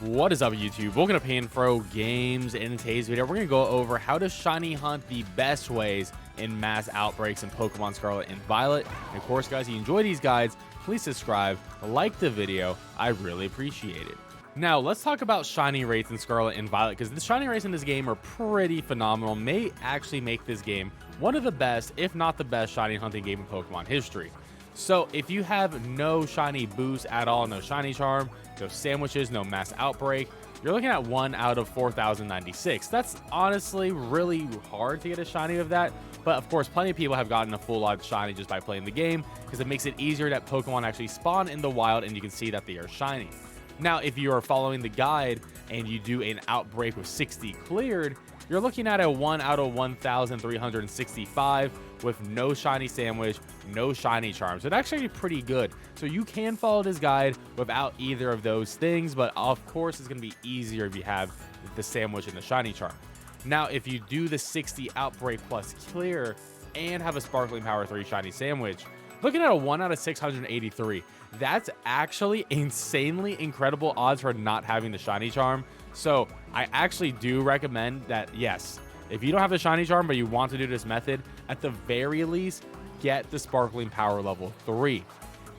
What is up, YouTube? Welcome to Panfro Games. In today's video, we're going to go over how to shiny hunt the best ways in mass outbreaks in Pokemon Scarlet and Violet. And of course, guys, if you enjoy these guides, please subscribe, like the video. I really appreciate it. Now, let's talk about shiny rates in Scarlet and Violet, because the shiny rates in this game are pretty phenomenal. May actually make this game one of the best, if not the best, shiny hunting game in Pokemon history. So if you have no shiny boost at all, no shiny charm, no sandwiches, no mass outbreak, you're looking at 1 out of 4,096. That's honestly really hard to get a shiny of that. But of course, plenty of people have gotten a full on shiny just by playing the game, because it makes it easier that Pokemon actually spawn in the wild and you can see that they are shiny. Now, if you are following the guide and you do an outbreak with 60 cleared, you're looking at a 1 out of 1,365 with no shiny sandwich, no shiny charm. So it's actually pretty good. So you can follow this guide without either of those things, but of course it's going to be easier if you have the sandwich and the shiny charm. Now, if you do the 60 outbreak plus clear and have a sparkling power 3 shiny sandwich, looking at a 1 out of 683. That's actually insanely incredible odds for not having the shiny charm. So I actually do recommend that, yes, if you don't have the shiny charm but you want to do this method, at the very least, get the sparkling power level 3.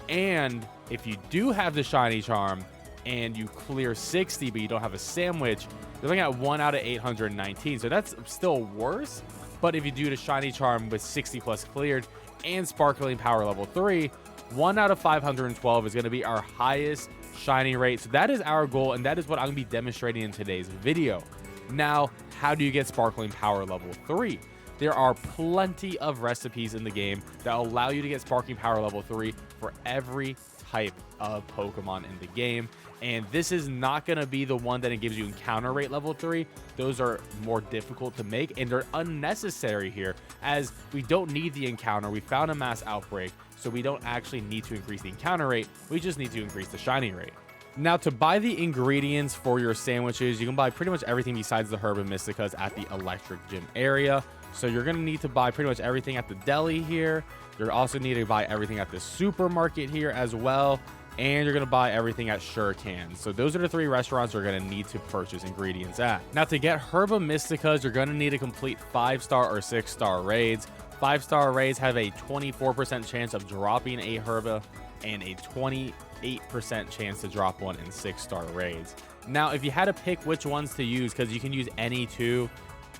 And if you do have the shiny charm and you clear 60 but you don't have a sandwich, you're looking at 1 out of 819. So that's still worse. But if you do the shiny charm with 60 plus cleared and sparkling power level 3, 1 out of 512 is going to be our highest shiny rate. So that is our goal, and that is what I'm going to be demonstrating in today's video. Now, how do you get sparkling power level 3? There are plenty of recipes in the game that allow you to get sparkling power level 3 for every type of Pokemon in the game. And this is not going to be the one that it gives you encounter rate level 3. Those are more difficult to make, and they're unnecessary here, as we don't need the encounter. We found a mass outbreak, so we don't actually need to increase the encounter rate. We just need to increase the shiny rate. Now, to buy the ingredients for your sandwiches, you can buy pretty much everything besides the Herb and Mysticas at the Electric Gym area. So you're going to need to buy pretty much everything at the deli here. You're also need to buy everything at the supermarket here as well. And you're going to buy everything at Sure Can. So those are the 3 restaurants you're going to need to purchase ingredients at. Now, to get Herba Mysticas, you're going to need to complete 5-star or 6-star raids. 5-star raids have a 24% chance of dropping a Herba and a 28% chance to drop one in 6-star raids. Now, if you had to pick which ones to use, because you can use any two,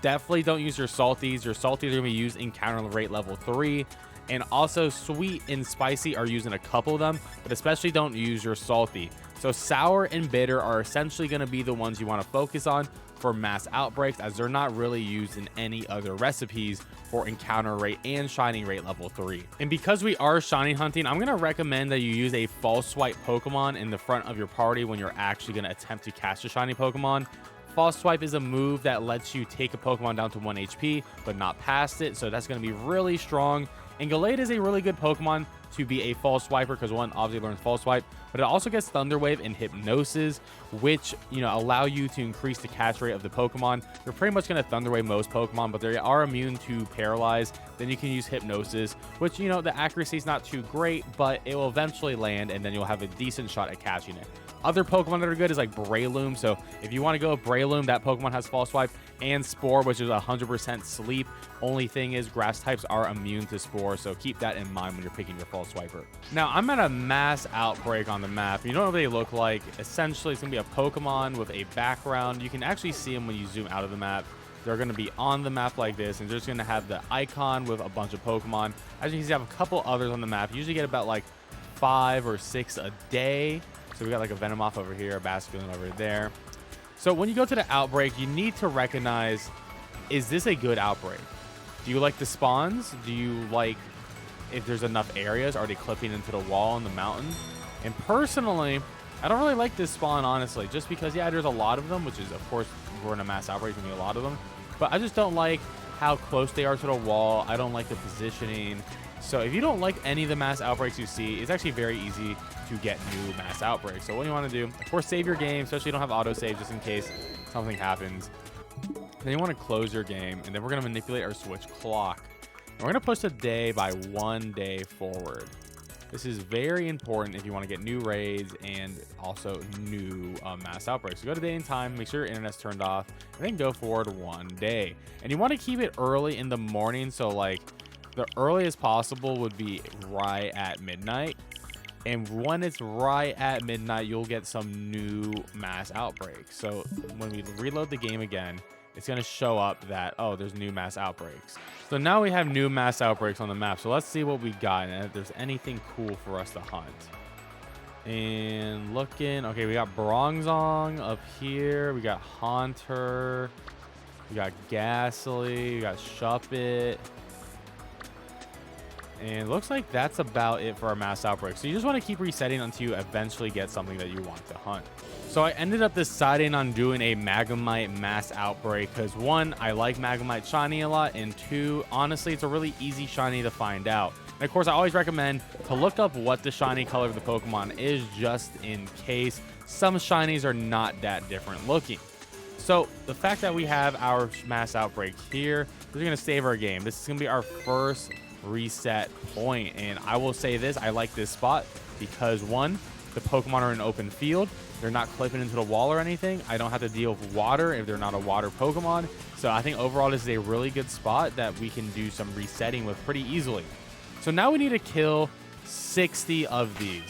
definitely don't use your salties. Your salties are going to be used in counter rate level 3. And also, sweet and spicy are using a couple of them, but especially don't use your salty. So sour and bitter are essentially going to be the ones you want to focus on for mass outbreaks, as they're not really used in any other recipes for encounter rate and shiny rate level 3. And because we are shiny hunting, I'm going to recommend that you use a false swipe Pokemon in the front of your party when you're actually going to attempt to catch a shiny Pokemon. False swipe is a move that lets you take a Pokemon down to 1 HP, but not past it. So that's going to be really strong. And Gallade is a really good Pokemon to be a false swiper, because one obviously learns false swipe, but it also gets Thunder Wave and Hypnosis, which, you know, allow you to increase the catch rate of the Pokemon. You're pretty much going to Thunder Wave most Pokemon, but they are immune to Paralyze. Then you can use Hypnosis, which, you know, the accuracy is not too great, but it will eventually land, and then you'll have a decent shot at catching it. Other Pokemon that are good is like Breloom. So if you want to go with Breloom, that Pokemon has False Swipe, and Spore, which is 100% sleep. Only thing is, grass types are immune to Spore, so keep that in mind when you're picking your False Swiper. Now, I'm at a mass outbreak on the map. You know what they look like. Essentially, it's going to be a Pokemon with a background. You can actually see them when you zoom out of the map. They're going to be on the map like this, and they're just going to have the icon with a bunch of Pokemon. As you can see, I have a couple others on the map. You usually get about like 5 or 6 a day. So we got like a Venomoth over here, a Basculin over there. So when you go to the outbreak, you need to recognize, is this a good outbreak? Do you like the spawns? Do you like if there's enough areas? Are they clipping into the wall on the mountain? And personally, I don't really like this spawn, honestly, just because, yeah, there's a lot of them, which is, of course, we're in a mass outbreak, there's going to be a lot of them. But I just don't like how close they are to the wall. I don't like the positioning. So if you don't like any of the mass outbreaks you see, it's actually very easy to get new mass outbreaks. So what you want to do, of course, save your game, especially if you don't have autosave, just in case something happens. Then you want to close your game, and then we're going to manipulate our switch clock. And we're going to push the day by 1 day forward. This is very important if you want to get new raids and also new mass outbreaks. So go to day and time, make sure your internet's turned off, and then go forward 1 day. And you want to keep it early in the morning, so like the earliest possible would be right at midnight. And when it's right at midnight, you'll get some new mass outbreaks. So when we reload the game again, it's going to show up that, oh, there's new mass outbreaks. So now we have new mass outbreaks on the map. So let's see what we got and if there's anything cool for us to hunt. And looking, okay, we got Bronzong up here. We got Haunter. We got Ghastly. We got Shuppet. And it looks like that's about it for our mass outbreak. So you just want to keep resetting until you eventually get something that you want to hunt. So I ended up deciding on doing a Magnemite mass outbreak because 1, I like Magnemite shiny a lot, and 2, honestly, it's a really easy shiny to find out. And of course, I always recommend to look up what the shiny color of the Pokemon is just in case. Some shinies are not that different looking. So the fact that we have our mass outbreak here, we're going to save our game. This is going to be our first reset point, and I will say this, I like this spot because 1, the Pokemon are in an open field. They're not clipping into the wall or anything. I don't have to deal with water if they're not a water Pokemon. So I think overall this is a really good spot that we can do some resetting with pretty easily. So now we need to kill 60 of these.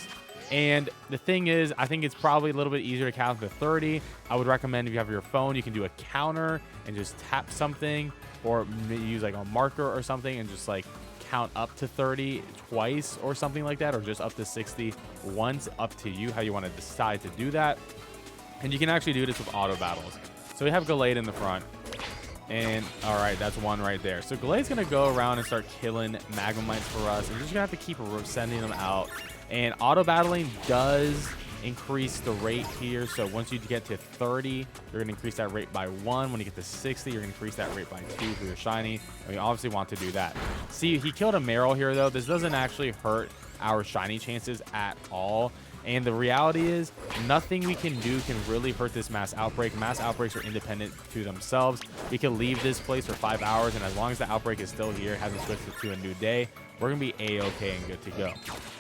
And the thing is, I think it's probably a little bit easier to count to 30. I would recommend if you have your phone, you can do a counter and just tap something, or maybe use like a marker or something and just like count up to 30 twice or something like that, or just up to 60 once. Up to you how you want to decide to do that. And you can actually do this with auto battles. So we have Gallade in the front, and all right, that's 1 right there. So Gallade's gonna go around and start killing Magnemites for us, and you're just gonna have to keep sending them out. And auto battling does increase the rate here. So once you get to 30, you're going to increase that rate by 1. When you get to 60, you're going to increase that rate by 2 for your shiny. And we obviously want to do that. See, he killed a Meryl here, though. This doesn't actually hurt our shiny chances at all. And the reality is, nothing we can do can really hurt this mass outbreak. Mass outbreaks are independent to themselves. We can leave this place for 5 hours, and as long as the outbreak is still here, hasn't switched to a new day, we're going to be A-okay and good to go.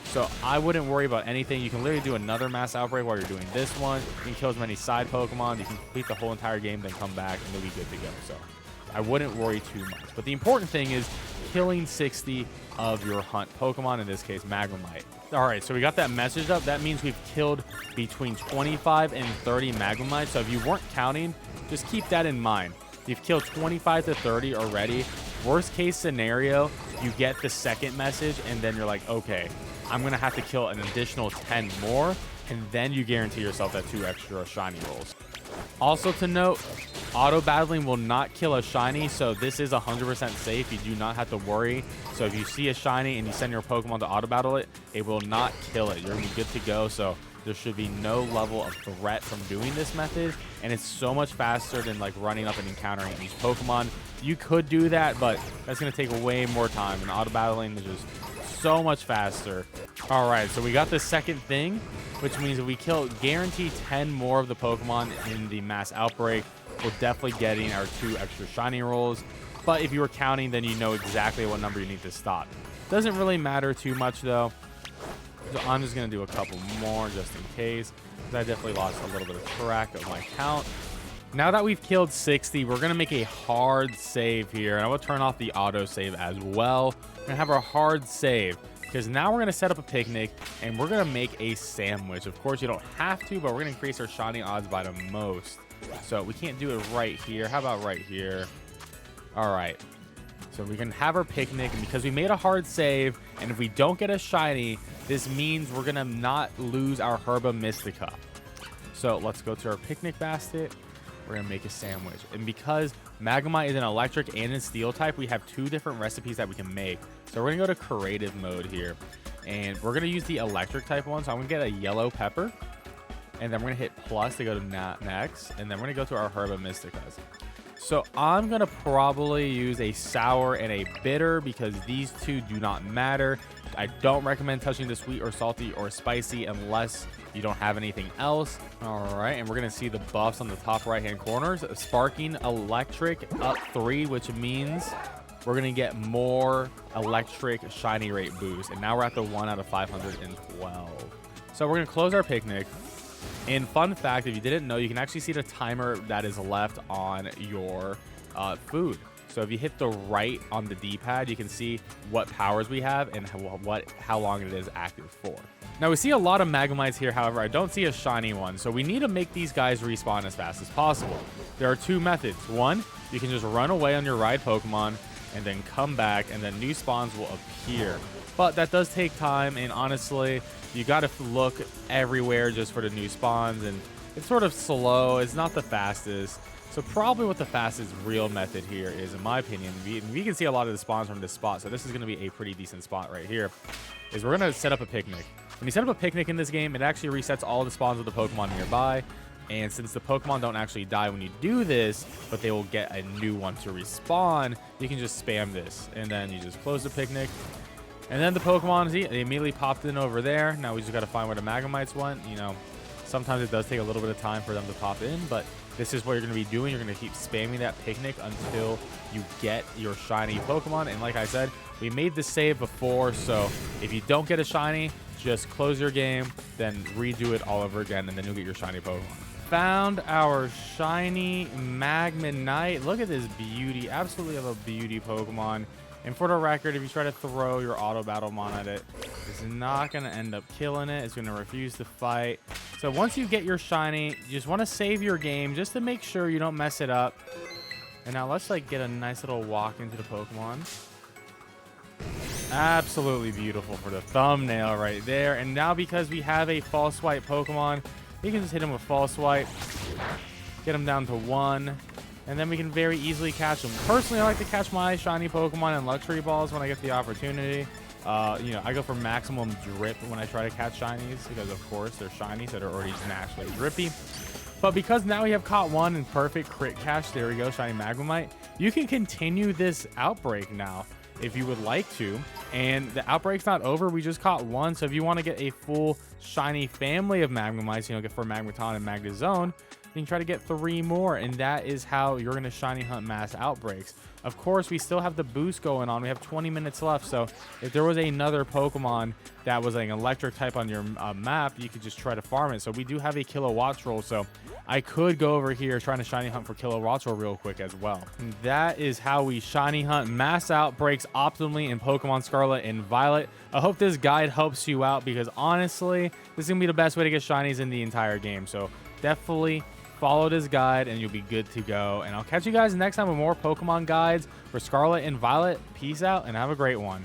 So I wouldn't worry about anything. You can literally do another mass outbreak while you're doing this one. You can kill as many side Pokemon. You can complete the whole entire game, then come back, and you'll be good to go. So I wouldn't worry too much. But the important thing is killing 60 of your hunt Pokemon, in this case, Magnemite. All right, so we got that message up. That means we've killed between 25 and 30 Magnemites. So if you weren't counting, just keep that in mind. You've killed 25 to 30 already. Worst case scenario, you get the second message, and then you're like, okay, I'm going to have to kill an additional 10 more, and then you guarantee yourself that 2 extra shiny rolls. Also to note, auto battling will not kill a shiny, so this is 100% safe. You do not have to worry. So if you see a shiny and you send your Pokemon to auto battle it, it will not kill it. You're going to be good to go. So there should be no level of threat from doing this method, and it's so much faster than like running up and encountering each Pokemon. You could do that, but that's going to take way more time, and auto battling is just so much faster. All right, so we got the second thing, which means if we kill guaranteed 10 more of the Pokemon in the mass outbreak, we're definitely getting our 2 extra shiny rolls. But if you were counting, then you know exactly what number you need to stop. Doesn't really matter too much though. So I'm just going to do a couple more just in case, because I definitely lost a little bit of track of my count. Now that we've killed 60, we're going to make a hard save here. And I will turn off the auto save as well. We're going to have our hard save, because now we're going to set up a picnic and we're going to make a sandwich. Of course, you don't have to, but we're going to increase our shiny odds by the most. So we can't do it right here. How about right here? All right. So we can have our picnic, and because we made a hard save, and if we don't get a shiny, this means we're going to not lose our Herba Mystica. So let's go to our picnic basket. We're going to make a sandwich. And because Magnemite is an electric and a steel type, we have 2 different recipes that we can make. So we're going to go to creative mode here, and we're going to use the electric type one. So I'm going to get a yellow pepper, and then we're going to hit plus to go to next, and then we're going to go to our Herba Mysticas. So I'm going to probably use a sour and a bitter, because these 2 do not matter. I don't recommend touching the sweet or salty or spicy unless you don't have anything else. All right, and we're going to see the buffs on the top right-hand corners. Sparking electric up 3, which means we're going to get more electric shiny rate boost. And now we're at the 1 out of 512. So we're going to close our picnic. And fun fact, if you didn't know, you can actually see the timer that is left on your food. So if you hit the right on the D-pad, you can see what powers we have and how long it is active for. Now we see a lot of Magmamites here, however, I don't see a shiny one. So we need to make these guys respawn as fast as possible. There are two methods. One, you can just run away on your ride Pokemon and then come back and then new spawns will appear. But that does take time, and honestly, you got to look everywhere just for the new spawns, and it's sort of slow. It's not the fastest. So probably what the fastest real method here is, in my opinion, we can see a lot of the spawns from this spot, so this is going to be a pretty decent spot right here, is we're going to set up a picnic. When you set up a picnic in this game, it actually resets all the spawns of the Pokemon nearby, and since the Pokemon don't actually die when you do this, but they will get a new one to respawn, you can just spam this, and then you just close the picnic. And then the Pokemon, see, they immediately popped in over there. Now we just got to find where the Magmamites went. You know, sometimes it does take a little bit of time for them to pop in, but this is what you're going to be doing. You're going to keep spamming that picnic until you get your shiny Pokemon. And like I said, we made this save before, so if you don't get a shiny, just close your game, then redo it all over again, and then you'll get your shiny Pokemon. Found our shiny Magmamite. Look at this beauty. Absolutely have a beauty Pokemon. And for the record, if you try to throw your auto battlemon at it, it's not going to end up killing it. It's going to refuse to fight. So once you get your shiny, you just want to save your game just to make sure you don't mess it up. And now let's like get a nice little walk into the Pokemon. Absolutely beautiful for the thumbnail right there. And now because we have a false swipe Pokemon, you can just hit him with false swipe, get him down to 1. And then we can very easily catch them. Personally, I like to catch my shiny Pokemon in luxury balls when I get the opportunity. You know, I go for maximum drip when I try to catch shinies because, of course, they're shiny, so they're already naturally drippy. But because now we have caught one in perfect crit catch, there we go, shiny Magmamite, you can continue this outbreak now if you would like to. And the outbreak's not over. We just caught one. So if you want to get a full shiny family of Magmamites, you know, get for Magneton and Magnezone, you can try to get 3 more, and that is how you're going to shiny hunt mass outbreaks. Of course, we still have the boost going on. We have 20 minutes left, so if there was another Pokemon that was like an electric type on your map, you could just try to farm it. So we do have a Kilowatts roll, so I could go over here trying to shiny hunt for Kilowatts roll real quick as well. And that is how we shiny hunt mass outbreaks optimally in Pokemon Scarlet and Violet. I hope this guide helps you out because honestly, this is going to be the best way to get shinies in the entire game. So definitely follow this guide and you'll be good to go. And I'll catch you guys next time with more Pokemon guides for Scarlet and Violet. Peace out and have a great one.